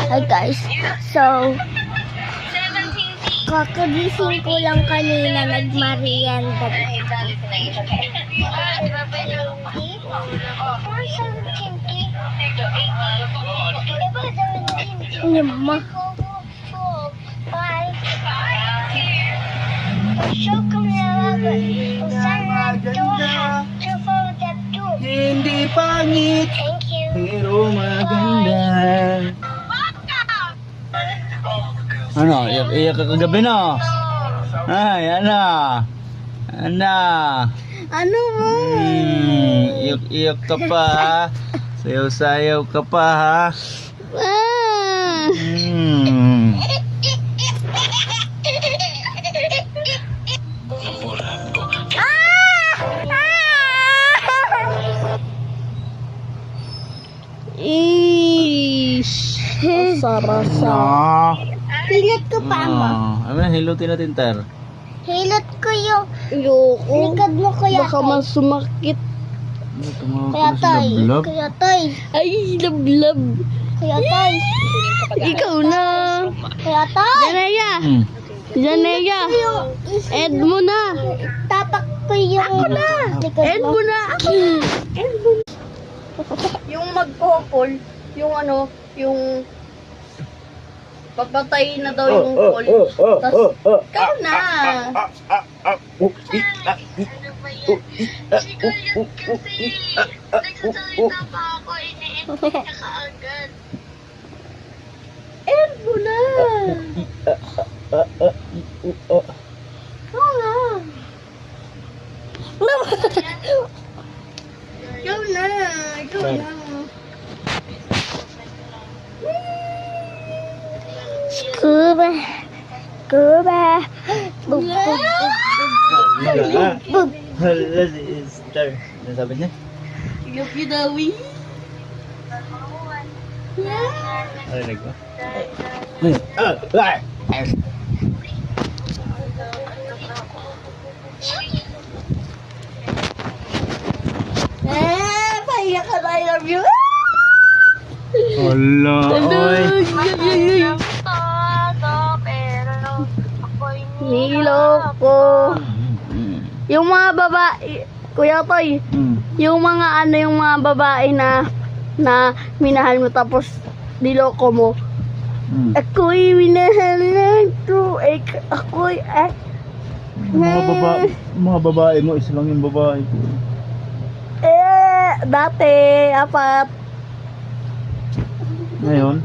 Hi guys, so kakagising ko lang kanina, nagmarianda. Nyama. Hindi pangit, pero maganda. Ano, iyak ka kagabi na? Ay, ano? Ano? Ano mo? Iyak ka pa ha? Sayaw-sayaw ka pa ha? Ah! Ish! Rasa-rasa. Hilot ko pa mo. Ano na, hilutin natin, Ter. Hilot ko yung likod mo, kuya. Baka mas sumakit. Kuya Toy. Kuya Toy. Ay, lablab. Kuya Toy. Ikaw na. Kuya Toy. Janaya. Janaya. Ed mo na. Tapak ko yung Ako na. likod Ed mo. mo na. Ed mo na. Yung magkokol, yung ano, yung papatay na daw yung call. Tapos, ikaw na. End mo na. Ikaw na. Ikaw na. Ikaw na. Scuba. Scuba. Bug, bug, bug, bug, bug. Hala si Esther. Ano sabi niya? Tigap yun dawi. Narinig mo? Pahiya ka na, I love you. Hala, oy. Niloko. Yung mga babae, Kuya Toy, yung mga ano, yung mga babae na minahal mo tapos niloko mo. Ako'y minahal na ito. Ako'y Mga babae mo, isa lang yung babae ko. dati, apat. Ngayon?